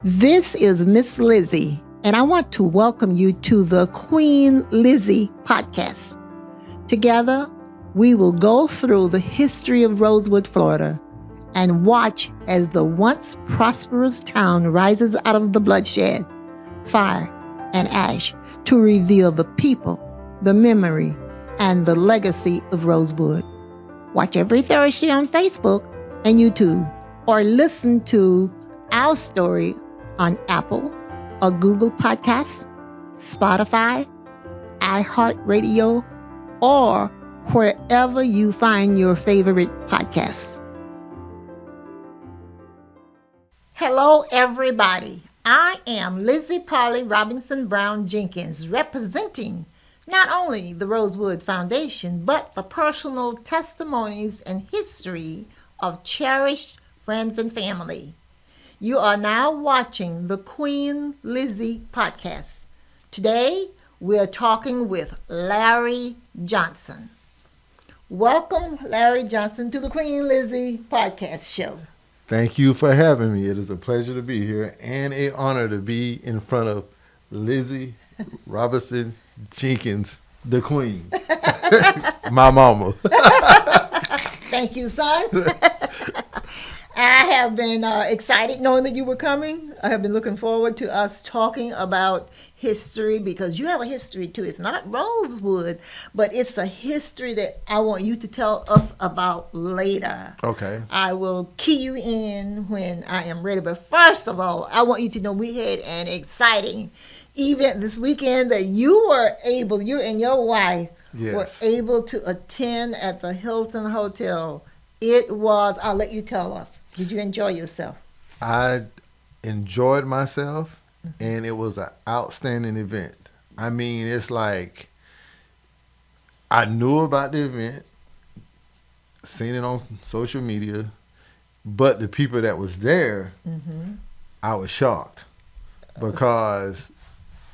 This is Miss Lizzie, and I want to welcome you to the Queen Lizzie podcast. Together, we will go through the history of Rosewood, Florida, and watch as the once prosperous town rises out of the bloodshed, fire, and ash to reveal the people, the memory, and the legacy of Rosewood. Watch every Thursday on Facebook and YouTube, or listen to our story on Apple or Google Podcasts, Spotify, iHeartRadio, or wherever you find your favorite podcasts. Hello, everybody. I am Lizzie Robinson Jenkins, representing not only the Rosewood Foundation, but the personal testimonies and history of cherished friends and family. You are now watching the Queen Lizzie podcast. Today, we are talking with Larry Johnson. Welcome, Larry Johnson, to the Queen Lizzie podcast show. Thank you for having me. It is a pleasure to be here and an honor to be in front of Lizzie Robinson Jenkins, the Queen, my mama. Thank you, son. I have been excited knowing that you were coming. I have been looking forward to us talking about history, because you have a history too. It's not Rosewood, but it's a history that I want you to tell us about later. Okay. I will key you in when I am ready. But first of all, I want you to know we had an exciting event this weekend that you and your wife were able to attend at the Hilton Hotel. It was, I'll let you tell us. Did you enjoy yourself? I enjoyed myself, and it was an outstanding event. I mean, it's like I knew about the event, seen it on social media, but the people that was there, I was shocked because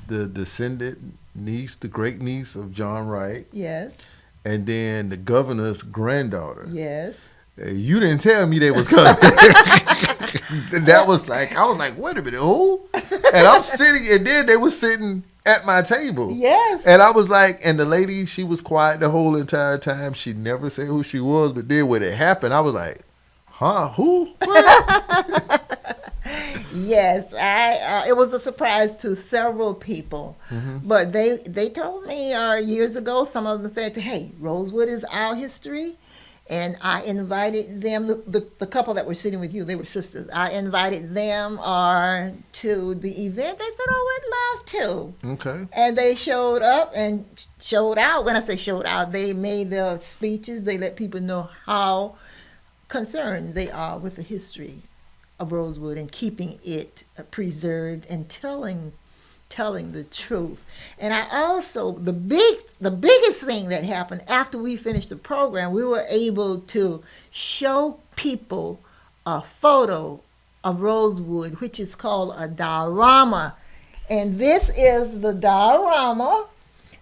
the descendant niece, the great niece of John Wright. Yes. And then the governor's granddaughter. Yes. You didn't tell me they was coming. That was like, I was like, wait a minute, who? And I'm sitting, and then they were sitting at my table. Yes. And I was like, and the lady, she was quiet the whole entire time. She never said who she was, but then when it happened, I was like, huh, who? What? Yes, it was a surprise to several people, but they told me years ago, some of them said, hey, Rosewood is our history. And I invited them, the couple that were sitting with you, they were sisters. I invited them to the event. They said, oh, we'd love to. Okay. And they showed up and showed out. When I say showed out, they made their speeches. They let people know how concerned they are with the history of Rosewood and keeping it preserved and telling the truth. And I also, the biggest thing that happened after we finished the program, we were able to show people a photo of Rosewood, which is called a diorama. And this is the diorama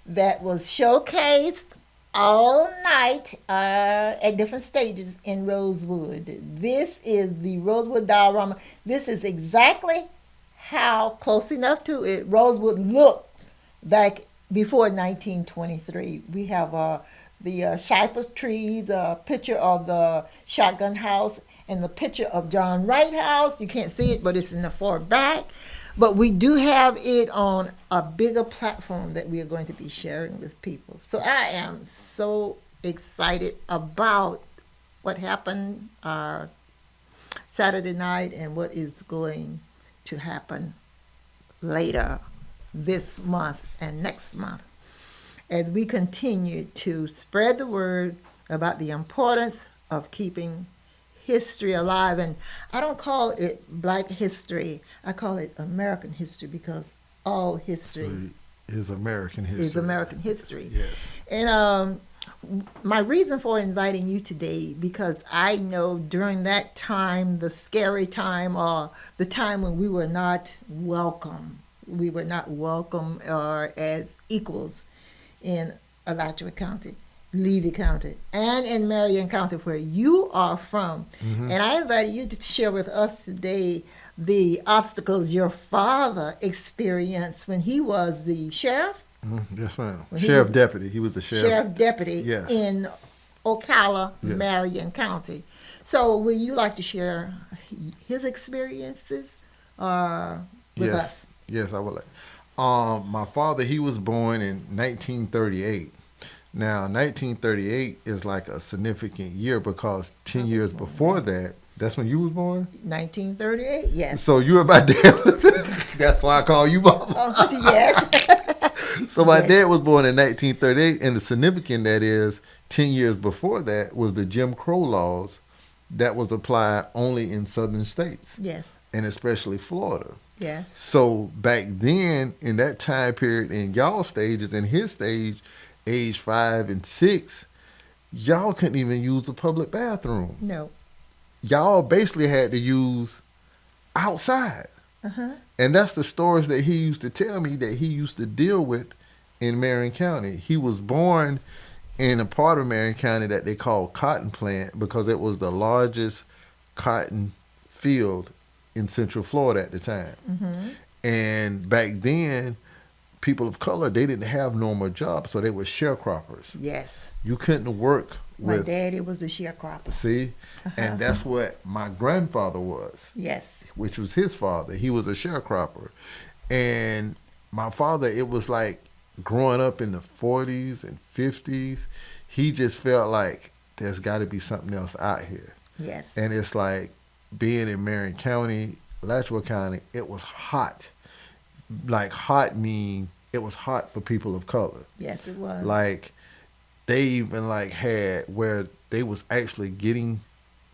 that was showcased all night at different stages in Rosewood. This is the Rosewood diorama. This is exactly how close enough to it Rosewood looked back before 1923. We have the cypress trees, a picture of the shotgun house, and the picture of John Wright House. You can't see it, but it's in the far back. But we do have it on a bigger platform that we are going to be sharing with people. So I am so excited about what happened Saturday night and what is going to happen later this month and next month as we continue to spread the word about the importance of keeping history alive. And I don't call it Black history, I call it American history, because all history is American history. Yes. And my reason for inviting you today, because I know during that time, the scary time, or the time when we were not welcome as equals in Alachua County, Levy County, and in Marion County, where you are from. And I invited you to share with us today the obstacles your father experienced when he was the sheriff, Yes, ma'am. when he Sheriff was deputy. He was a sheriff. sheriff deputy Yes. in Ocala, Yes. Marion County. So, would you like to share his experiences with Yes. us? Yes, I would like. My father, he was born in 1938. Now, 1938 is like a significant year because 10 years before that, that's when you was born? 1938, yes. So you were my dad. That's why I call you mama. Oh, yes. So my Yes. dad was born in 1938, and the significant that is 10 years before that was the Jim Crow laws that was applied only in southern states, Yes, and especially Florida. yes. So back then, in that time period, in y'all stages, in his stage, age 5 and 6, y'all couldn't even use a public bathroom. No. Y'all basically had to use outside. Uh-huh. And that's the stories that he used to tell me that he used to deal with in Marion County. He was born in a part of Marion County that they call Cotton Plant because it was the largest cotton field in Central Florida at the time. Mm-hmm. And back then, people of color, they didn't have normal jobs, so they were sharecroppers. Yes. You couldn't work My with, daddy was a sharecropper. see? And that's what my grandfather was, Yes. which was his father. He was a sharecropper. And my father, it was like growing up in the 40s and 50s, he just felt like there's got to be something else out here. Yes. And it's like being in Marion County, Alachua County, it was hot. Like hot mean it was hot for people of color. Yes, it was. Like they even like had where they was actually getting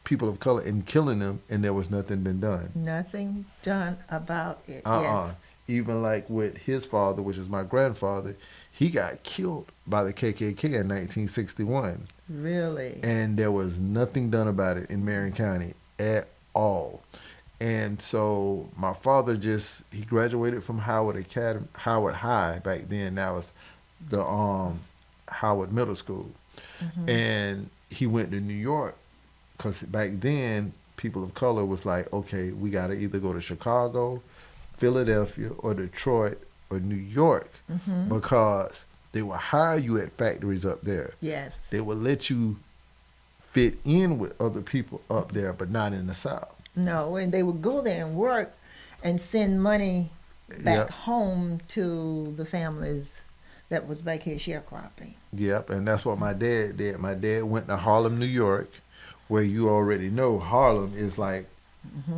people of color and killing them, and there was nothing been done. Nothing done about it. Uh-uh. Yes. Even like with his father, which is my grandfather, he got killed by the KKK in 1961. Really. And there was nothing done about it in Marion County at all. And so my father he graduated from Howard High back then. Now it's the Howard Middle School. Mm-hmm. And he went to New York because back then people of color was like, okay, we got to either go to Chicago, Philadelphia, or Detroit, or New York Mm-hmm. because they would hire you at factories up there. Yes. They would let you fit in with other people up there, but not in the South. No, and they would go there and work and send money back Yep. home to the families that was back here sharecropping. Yep, and that's what my dad did. My dad went to Harlem, New York, where you already know Harlem is like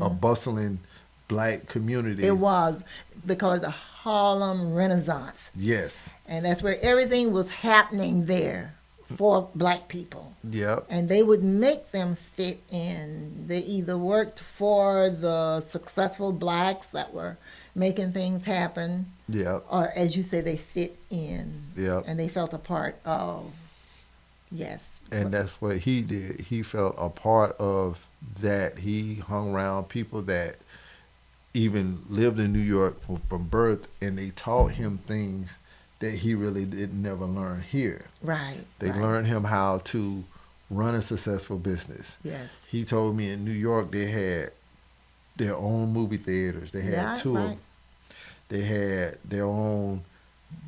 a bustling black community. It was because the Harlem Renaissance, Yes. and that's where everything was happening there for black people. Yep. And they would make them fit in. They either worked for the successful blacks that were making things happen, Yep. or as you say, they fit in. Yep. And they felt a part of, yes. And that's what he did. He felt a part of that. He hung around people that even lived in New York from birth, and they taught him things that he really didn't never learn here. Right. They right. learned him how to run a successful business. Yes. He told me in New York they had their own movie theaters. They had Yeah, two of right. them. They had their own,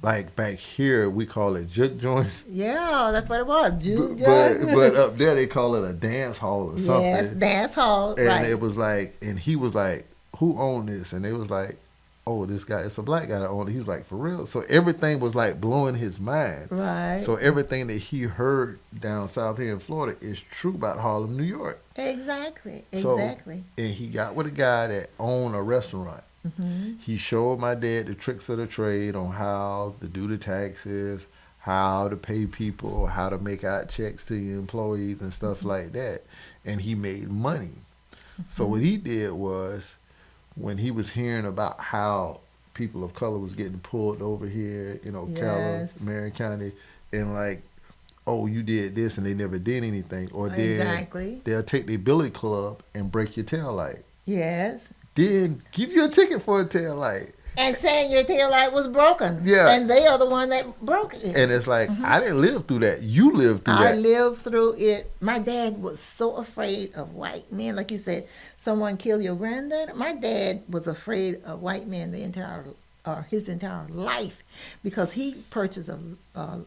like back here we call it juke joints. Yeah, that's what it was. Juke But up there they call it a dance hall or something. Yes, dance hall. And right. it was like, and he was like, who owned this? And they was like, oh, this guy, it's a black guy that owned it. He was like, for real? So everything was like blowing his mind. Right. So everything that he heard down south here in Florida is true about Harlem, New York. Exactly. So, Exactly. and he got with a guy that owned a restaurant. Mm-hmm. He showed my dad the tricks of the trade on how to do the taxes, how to pay people, how to make out checks to your employees and stuff like that. And he made money. So what he did was, when he was hearing about how people of color was getting pulled over here, Ocala, Yes. Marion County, and like, oh, you did this and they never did anything. Or then Exactly. they'll take their billy club and break your tail light. Yes. Then give you a ticket for a tail light. And saying your tail light was broken. Yeah. And they are the one that broke it. And it's like, I didn't live through that. You lived through I that. lived through it. My dad was so afraid of white men. Like you said, someone killed your granddad. My dad was afraid of white men his entire life, because he purchased a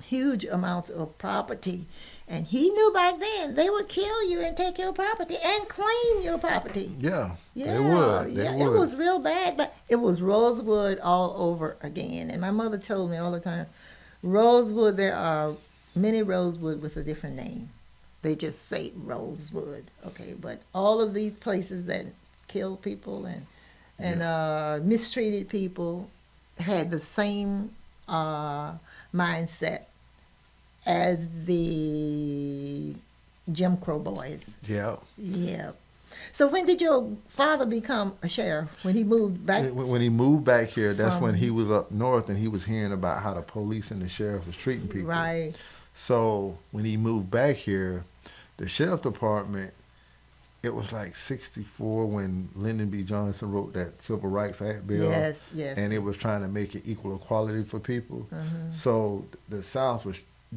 huge amounts of property, and he knew back then they would kill you and take your property and claim your property. Yeah, Yeah, they would. They yeah, would. it was real bad, but it was Rosewood all over again. And my mother told me all the time, Rosewood, there are many Rosewood with a different name. They just say Rosewood, okay? But all of these places that killed people and mistreated people had the same mindset as the Jim Crow boys. Yeah. Yeah. So when did your father become a sheriff? When he moved back? When he moved back here, that's when he was up north and he was hearing about how the police and the sheriff was treating people. Right. So when he moved back here, the sheriff department, it was like 64 when Lyndon B. Johnson wrote that Civil Rights Act bill. Yes, yes. And it was trying to make it equal equality for people. So the South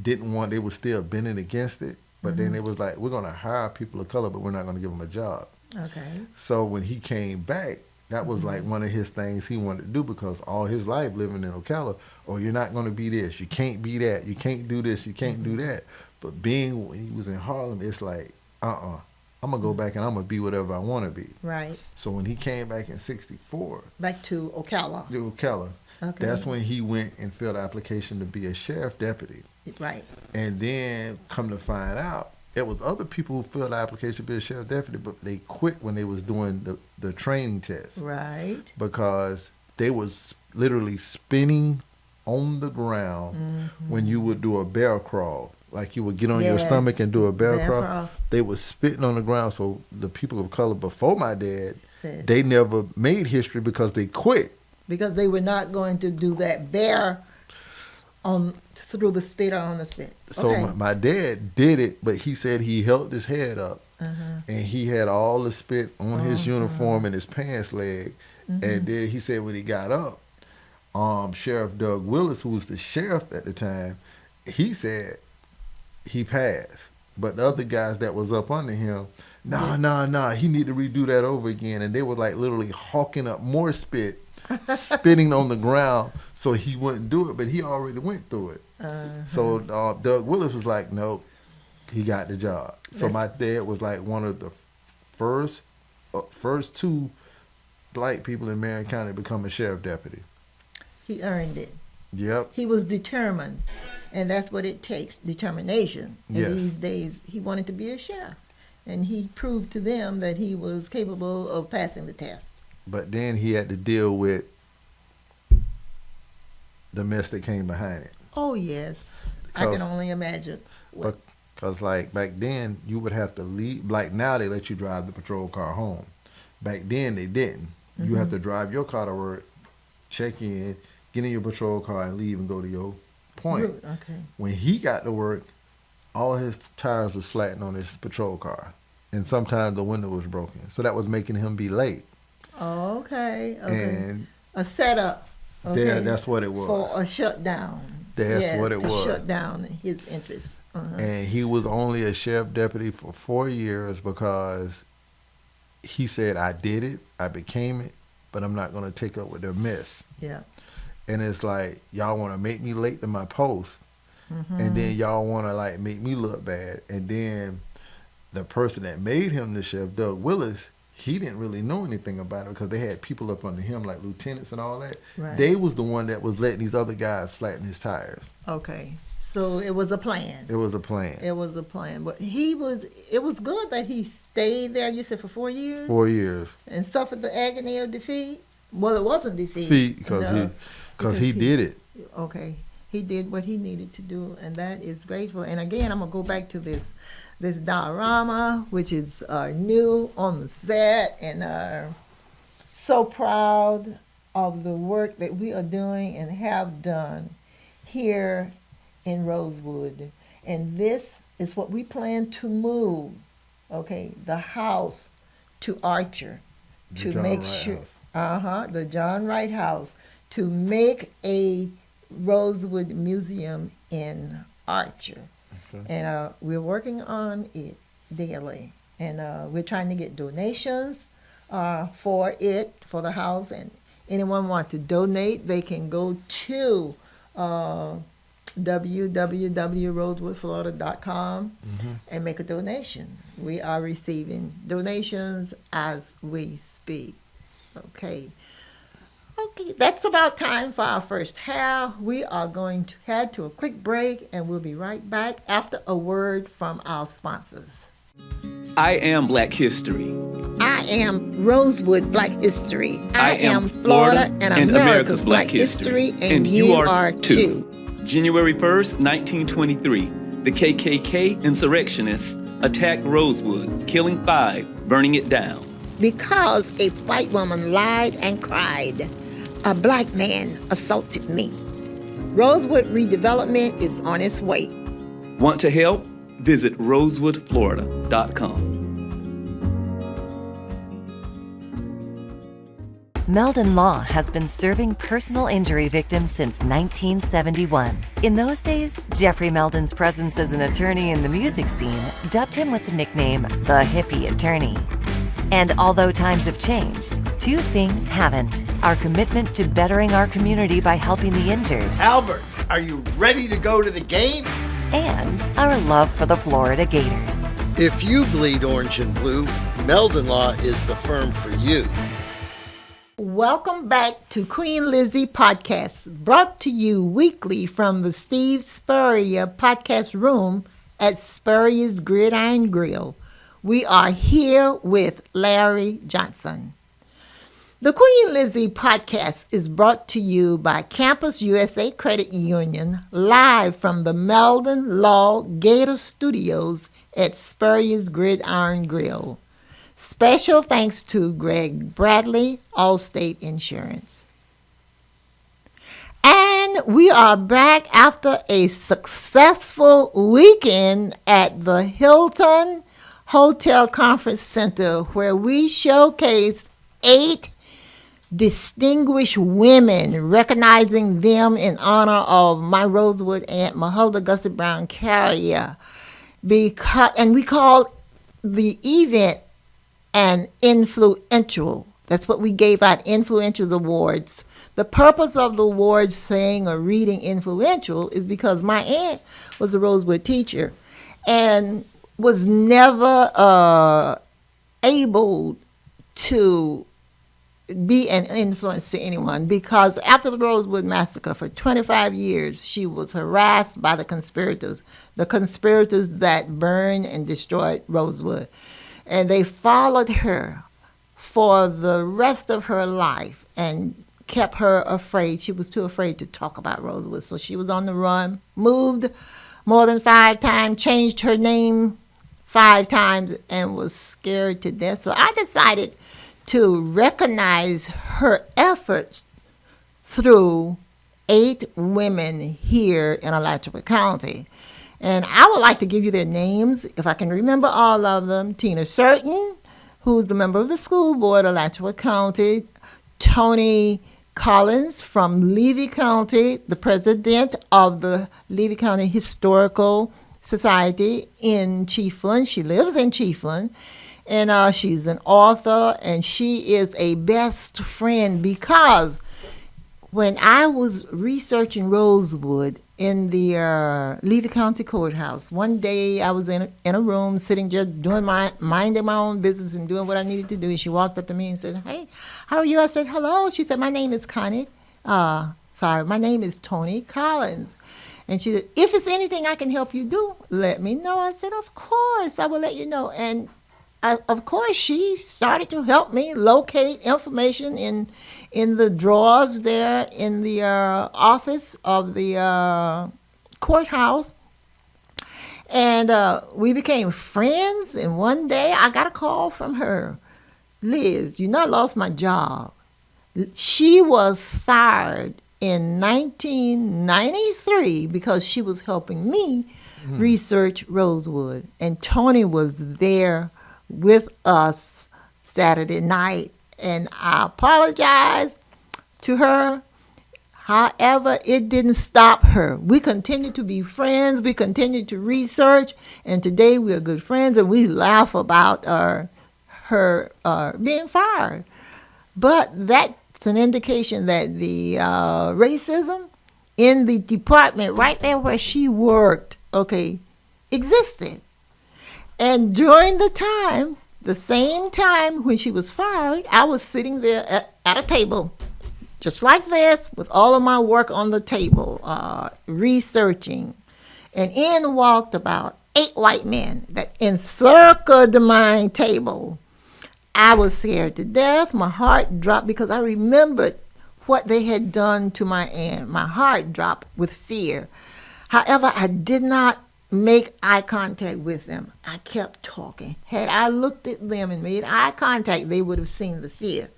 didn't want, they were still bending against it. But then it was like, we're going to hire people of color, but we're not going to give them a job. Okay. So when he came back, that was like one of his things he wanted to do, because all his life living in Ocala, oh, you're not going to be this, you can't be that, you can't do this, you can't do that. But being when he was in Harlem, it's like, I'm going to go back and I'm going to be whatever I want to be. Right. So when he came back in 64, Back to Ocala. Okay. That's when he went and filled the application to be a sheriff deputy. Right. And then come to find out, it was other people who filled the application to be a sheriff deputy, but they quit when they was doing the training test. Right. Because they was literally spinning on the ground when you would do a bear crawl. Like you would get on your stomach and do a bear crawl. They was spitting on the ground. So the people of color before my dad, they never made history because they quit. Because they were not going to do that bear through the spit or on the spit. So my dad did it, but he said he held his head up and he had all the spit on his uniform and his pants leg. And then he said when he got up, Sheriff Doug Willis, who was the sheriff at the time, he said he passed. But the other guys that was up under him, nah, he need to redo that over again. And they were like literally hawking up more spit, spitting on the ground so he wouldn't do it, but he already went through it. So Doug Willis was like, nope, he got the job. So my dad was like one of the first two black people in Marion County to become a sheriff deputy. He earned it. Yep. He was determined, and that's what it takes, determination. In these days, he wanted to be a sheriff, and he proved to them that he was capable of passing the test. But then he had to deal with the mess that came behind it. Oh, yes. I can only imagine. Because, like, back then, you would have to leave. Like, now they let you drive the patrol car home. Back then, they didn't. You have to drive your car to work, check in, get in your patrol car, and leave and go to your point. Okay. When he got to work, all his tires was flattened on his patrol car. And sometimes the window was broken. So that was making him be late. Okay. And a setup. Okay. Yeah, that's what it was. For a shutdown. That's what it was. To shut down his interest. And he was only a sheriff deputy for 4 years because he said, I did it, I became it, but I'm not going to take up with their mess. Yeah. And it's like, y'all want to make me late to my post, and then y'all want to like make me look bad. And then the person that made him the sheriff, Doug Willis, he didn't really know anything about it because they had people up under him like lieutenants and all that. Right. They was the one that was letting these other guys flatten his tires. Okay. So it was a plan. It was a plan. It was a plan. But it was good that he stayed there, you said, for 4 years? 4 years. And suffered the agony of defeat? Well, it wasn't defeat. Because he did it. Okay. He did what he needed to do, and that is grateful. And again, I'm going to go back to this diorama, which is new on the set, and so proud of the work that we are doing and have done here in Rosewood. And this is what we plan to move, okay, the house to Archer, to make sure. The John Wright House, to make a Rosewood Museum in Archer. Okay. And we're working on it daily. And we're trying to get donations for the house. And anyone want to donate, they can go to www.rosewoodflorida.com and make a donation. We are receiving donations as we speak. Okay, that's about time for our first half. We are going to head to a quick break, and we'll be right back after a word from our sponsors. I am Black History. I am Rosewood Black History. I am Florida and America's Black History, and you are too. January 1st, 1923, the KKK insurrectionists attacked Rosewood, killing 5, burning it down. Because a white woman lied and cried, a black man assaulted me. Rosewood redevelopment is on its way. Want to help? Visit rosewoodflorida.com. Meldon Law has been serving personal injury victims since 1971. In those days, Jeffrey Meldon's presence as an attorney in the music scene dubbed him with the nickname the Hippie Attorney. And although times have changed, two things haven't: our commitment to bettering our community by helping the injured, Albert, are you ready to go to the game? and our love for the Florida Gators. If you bleed orange and blue, Meldon Law is the firm for you. Welcome back to Queen Lizzie Podcast, brought to you weekly from the Steve Spurrier Podcast Room at Spurrier's Gridiron Grill. We are here with Larry Johnson. The Queen Lizzie Podcast is brought to you by Campus USA Credit Union, live from the Meldon Law Gator Studios at Spurrier's Gridiron Grill. Special thanks to Greg Bradley, Allstate Insurance. And we are back after a successful weekend at the Hilton Hotel Conference Center, where we showcased 8 distinguished women, recognizing them in honor of my Rosewood aunt, Mahulda Gussie Brown Carrier. And we called the event an influential. That's what we gave out, influential awards. The purpose of the awards saying or reading influential is because my aunt was a Rosewood teacher and was never able to be an influence to anyone, because after the Rosewood Massacre for 25 years, she was harassed by the conspirators that burned and destroyed Rosewood. And they followed her for the rest of her life and kept her afraid. She was too afraid to talk about Rosewood. So she was on the run, moved more than 5 times, changed her name 5 times, and was scared to death. So I decided to recognize her efforts through 8 women here in Alachua County. And I would like to give you their names, if I can remember all of them. Tina Certain, who's a member of the school board of Alachua County. Tony Collins from Levy County, the president of the Levy County Historical Society in Chiefland. She lives in Chiefland. And she's an author, and she is a best friend, because when I was researching Rosewood in the Levy County Courthouse, one day I was in a room sitting just minding my own business and doing what I needed to do. And she walked up to me and said, "Hey, how are you?" I said, "Hello." She said, "My name is Connie. My name is Tony Collins." And she said, "If it's anything I can help you do, let me know." I said, "Of course, I will let you know." And of course, she started to help me locate information in the drawers there in the office of the courthouse. And we became friends. And one day I got a call from her. "Liz, you know I lost my job." She was fired in 1993 because she was helping me research Rosewood. And Tony was there with us Saturday night and I apologize to her. However, it didn't stop her. We continued to be friends. We continued to research, and today we are good friends, and we laugh about her being fired. But that's an indication that the racism in the department right there where she worked, okay, existed. And during the same time when she was fired, I was sitting there at a table, just like this, with all of my work on the table, researching. And in walked about 8 white men that encircled my table. I was scared to death. My heart dropped because I remembered what they had done to my aunt. My heart dropped with fear. However, I did not make eye contact with them. I kept talking. Had I looked at them and made eye contact, they would have seen the fear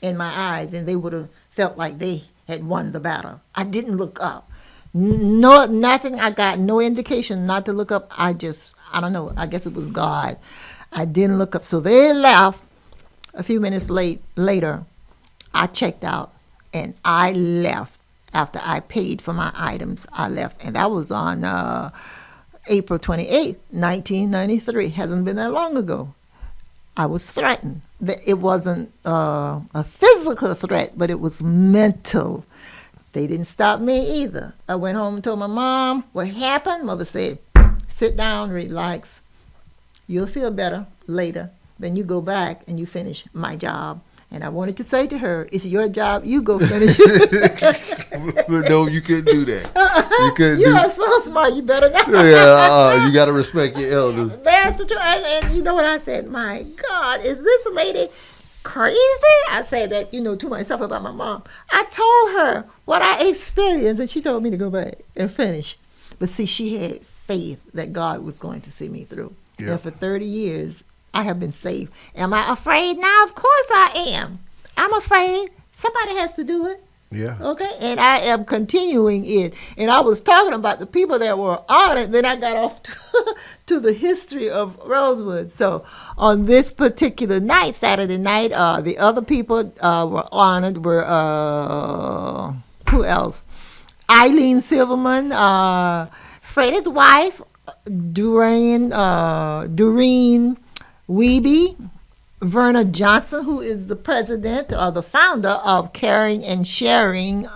in my eyes, and they would have felt like they had won the battle. I didn't look up. No, nothing. I got no indication not to look up. I don't know. I guess it was God. I didn't look up. So they left. A few minutes later, I checked out and I left. After I paid for my items, I left. And that was on April 28th, 1993. Hasn't been that long ago. I was threatened. It wasn't a physical threat, but it was mental. They didn't stop me either. I went home and told my mom what happened. Mother said, sit down, relax. You'll feel better later. Then you go back and you finish my job. And I wanted to say to her, it's your job. You go finish it. No, you couldn't do that. You are so smart. You better not. You got to respect your elders. That's the truth. And you know what I said? My God, is this lady crazy? I said that, to myself about my mom. I told her what I experienced, and she told me to go back and finish. But see, she had faith that God was going to see me through. Yeah. And for 30 years, I have been safe. Am I afraid now? Of course I am. I'm afraid. Somebody has to do it. Yeah. Okay? And I am continuing it. And I was talking about the people that were on it. Then I got off to the history of Rosewood. So on this particular night, Saturday night, the other people were honored were, who else? Eileen Silverman, Freddie's wife, Doreen Weeby, Verna Johnson, who is the president or the founder of Caring and Sharing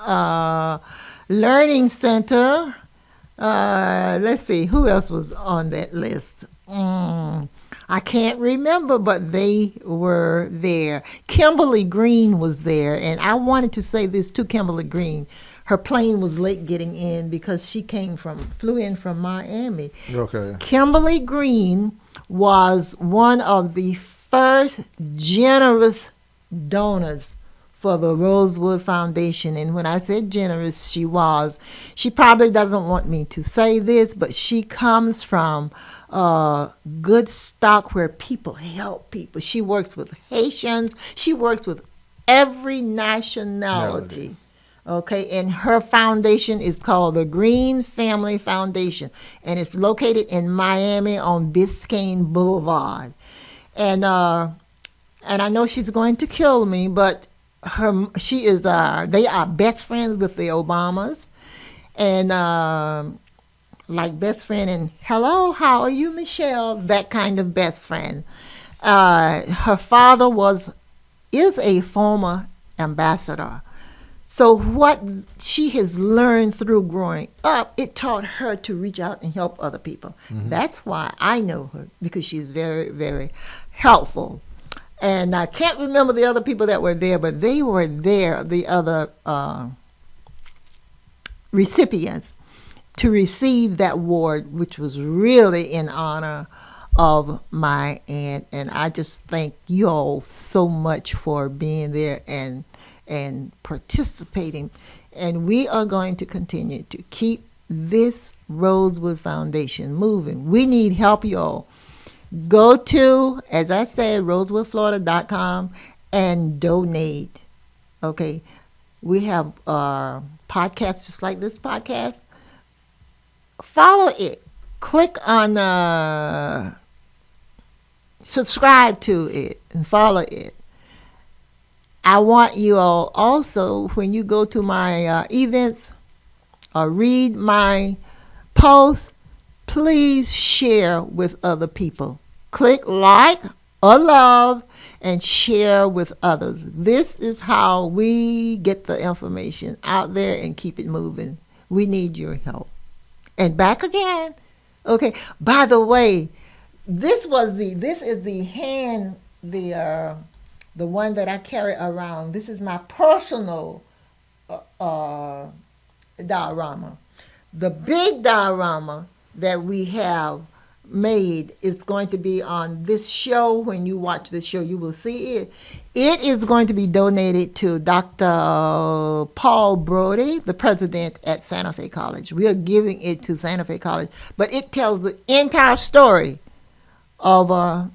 Learning Center. Let's see, who else was on that list? I can't remember, but they were there. Kimberly Green was there, and I wanted to say this to Kimberly Green. Her plane was late getting in because she flew in from Miami. Okay. Kimberly Green was one of the first generous donors for the Rosewood Foundation. And when I said generous, she probably doesn't want me to say this, but she comes from good stock where people help people. She works with Haitians. She works with every nationality. Okay, and her foundation is called the Green Family Foundation, and it's located in Miami on Biscayne Boulevard. And I know she's going to kill me, but they are best friends with the Obamas, and like best friend and hello, how are you, Michelle? That kind of best friend. Her father is a former ambassador. So what she has learned through growing up, it taught her to reach out and help other people. Mm-hmm. That's why I know her, because she's very, very helpful. And I can't remember the other people that were there, but they were there, the other recipients, to receive that award, which was really in honor of my aunt. And I just thank you all so much for being there and participating. And we are going to continue to keep this Rosewood Foundation moving. We need help, y'all. Go to, as I said, rosewoodflorida.com and donate. Okay? We have podcasts just like this podcast. Follow it. Click on subscribe to it and follow it. I want you all also, when you go to my events or read my posts, please share with other people. Click like or love and share with others. This is how we get the information out there and keep it moving. We need your help. And back again. Okay. By the way, this is the hand, the one that I carry around. This is my personal diorama. The big diorama that we have made is going to be on this show. When you watch this show, you will see it. It is going to be donated to Dr. Paul Brody, the president at Santa Fe College. We are giving it to Santa Fe College, but it tells the entire story of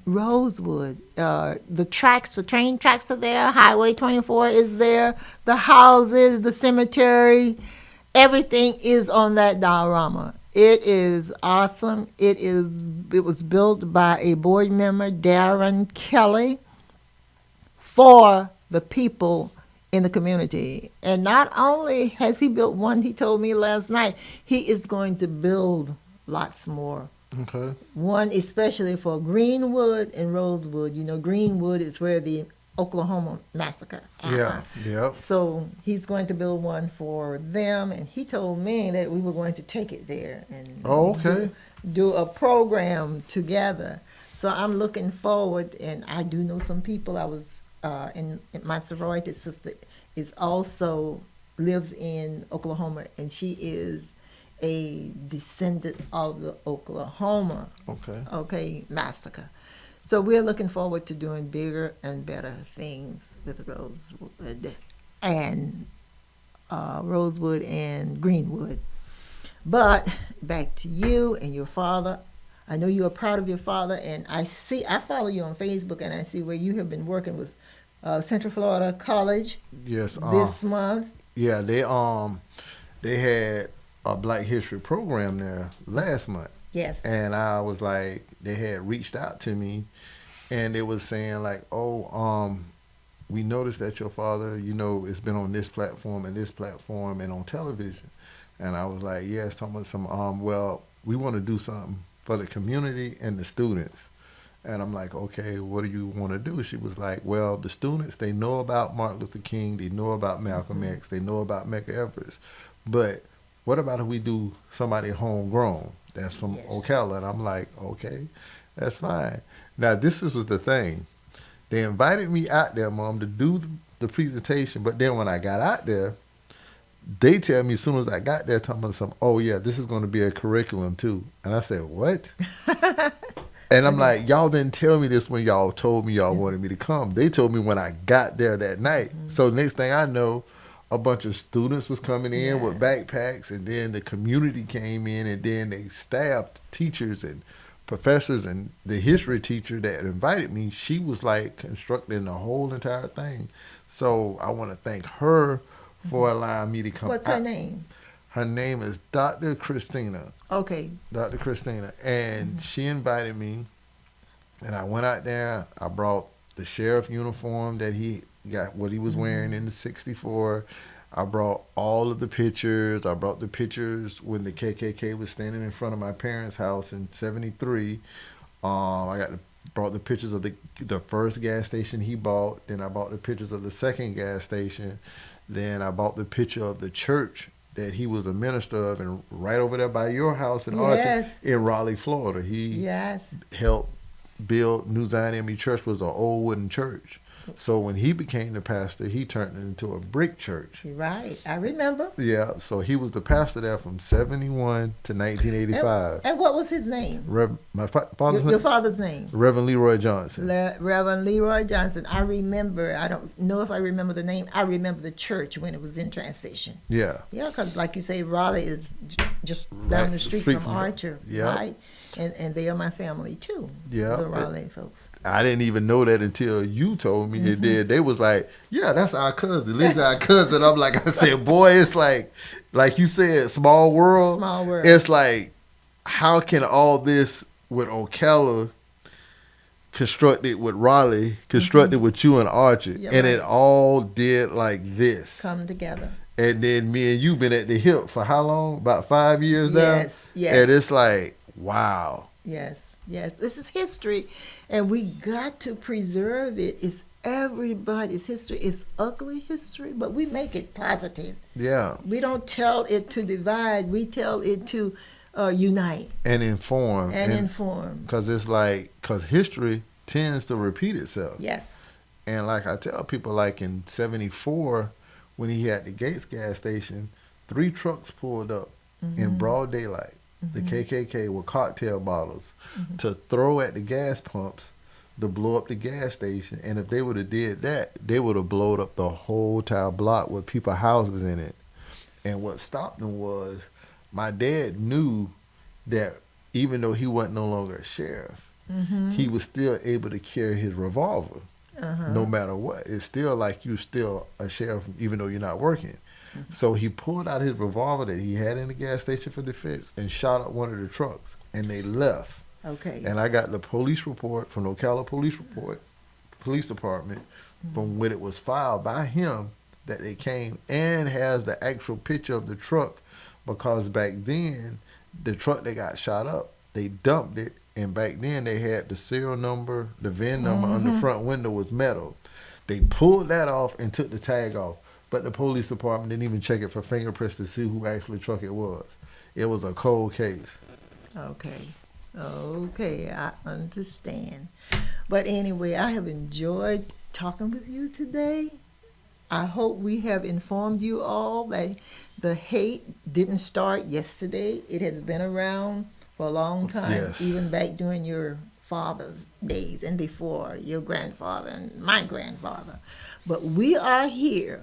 Rosewood. The tracks, the train tracks are there. Highway 24 is there. The houses, the cemetery, everything is on that diorama. It is awesome. It was built by a board member, Darren Kelly, for the people in the community. And not only has he built one, he told me last night, he is going to build lots more. Okay. One especially for Greenwood and Rosewood. You know, Greenwood is where the Oklahoma massacre happened. Yeah. Yep. So he's going to build one for them, and he told me that we were going to take it there and do a program together. So I'm looking forward, and I do know some people. I was in my sorority sister is also lives in Oklahoma, and she is a descendant of the Oklahoma massacre. So we're looking forward to doing bigger and better things with Rosewood and Greenwood. But back to you and your father. I know you are proud of your father, and I follow you on Facebook, and I see where you have been working with Central Florida College. Yes. This month. Yeah, they had a Black History program there last month. Yes. And I was like, they had reached out to me, and they was saying like, we noticed that your father, it's been on this platform and on television. And I was like, yes, talking about well, we want to do something for the community and the students. And I'm like, okay, what do you want to do? She was like, well, the students, they know about Martin Luther King, they know about Malcolm X, they know about Medgar Evers, but what about if we do somebody homegrown that's from Ocala? And I'm like, okay, that's fine. Now, this was the thing. They invited me out there, Mom, to do the presentation, but then when I got out there, they tell me as soon as I got there, talking about something, oh, yeah, this is going to be a curriculum, too. And I said, what? And I'm like, y'all didn't tell me this when y'all told me y'all wanted me to come. They told me when I got there that night. Mm-hmm. So next thing I know, a bunch of students was coming in with backpacks, and then the community came in, and then they staffed teachers and professors, and the history teacher that invited me, she was like constructing the whole entire thing. So I want to thank her for allowing me to come. What's her name? Her name is Dr. Christina. Okay. Dr. Christina. And she invited me, and I went out there. I brought the sheriff uniform that he got, what he was wearing in the 64. I brought all of the pictures. I brought the pictures when the KKK was standing in front of my parents' house in 73. Brought the pictures of the first gas station he bought. Then I bought the pictures of the second gas station. Then I bought the picture of the church that he was a minister of, and right over there by your house in Archer, in Raleigh, Florida. He helped build New Zion ME Church, was an old wooden church. So when he became the pastor, he turned it into a brick church. Right, I remember. Yeah, so he was the pastor there from 71 to 1985. And what was his name? My father's your father's name? Reverend Leroy Johnson. Reverend Leroy Johnson. I remember, I don't know if I remember the name. I remember the church when it was in transition. Yeah. Yeah, because like you say, Raleigh is just down the street from Archer, right? And they are my family too, the Raleigh folks. I didn't even know that until you told me. And then they was like, yeah, that's our cousin. Lizzie's our cousin. I'm like, I said, boy, it's like you said, small world. Small world. It's like, how can all this with Ocala constructed with Raleigh, constructed with you and Archie, Yeah, and right. it all did like this. Come together. And then me and you been at the hip for how long? About 5 years now? Yes, yes. And it's like, wow. Yes, yes. This is history, and we got to preserve it. It's everybody's history. It's ugly history, but we make it positive. Yeah. We don't tell it to divide. We tell it to unite And inform. and inform. Because it's like, because history tends to repeat itself. Yes. And like I tell people, like in 74, when he had the Gates gas station, 3 trucks pulled up in broad daylight, the KKK with cocktail bottles, to throw at the gas pumps to blow up the gas station. And if they would have did that, they would have blown up the whole entire block with people houses in it. And what stopped them was my dad knew that even though he wasn't no longer a sheriff, he was still able to carry his revolver. No matter what, it's still like you still a sheriff even though you're not working. So he pulled out his revolver that he had in the gas station for defense and shot up one of the trucks, and they left. Okay. And I got the police report from the Ocala Police Department from when it was filed by him that they came, and has the actual picture of the truck, because back then the truck that got shot up, they dumped it. And back then they had the serial number, the VIN number on the front window was metal. They pulled that off and took the tag off. But the police department didn't even check it for fingerprints to see who actually truck it was. It was a cold case. Okay. Okay, I understand. But anyway, I have enjoyed talking with you today. I hope we have informed you all that the hate didn't start yesterday. It has been around for a long time, Yes. even back during your father's days and before, your grandfather and my grandfather. But we are here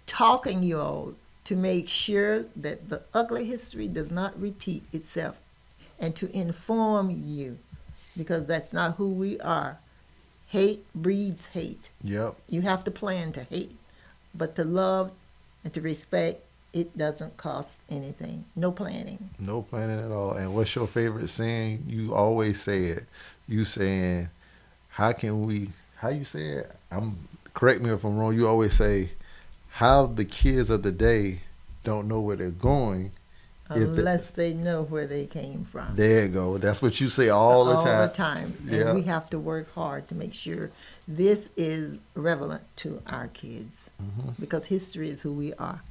talking you all to make sure that the ugly history does not repeat itself, and to inform you, because that's not who we are. Hate breeds hate. Yep. You have to plan to hate, but to love and to respect, it doesn't cost anything. No planning. No planning at all. And what's your favorite saying? You always say it. You saying, how you say it? Correct me if I'm wrong. You always say, how the kids of the day don't know where they're going. Unless they know where they came from. There you go. That's what you say all the time. All the time. Yeah. And we have to work hard to make sure this is relevant to our kids. Because history is who we are.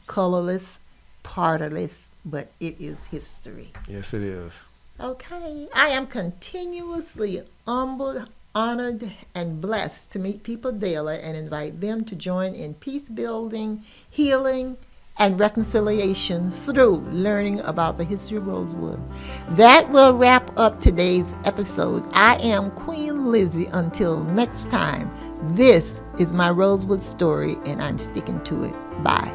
Colorless, partyless, but it is history. Yes, it is. Okay. I am continuously humbled, honored, and blessed to meet people daily and invite them to join in peace building, healing, and reconciliation through learning about the history of Rosewood. That will wrap up today's episode. I am Queen Lizzie. Until next time, this is my Rosewood story, and I'm sticking to it. Bye.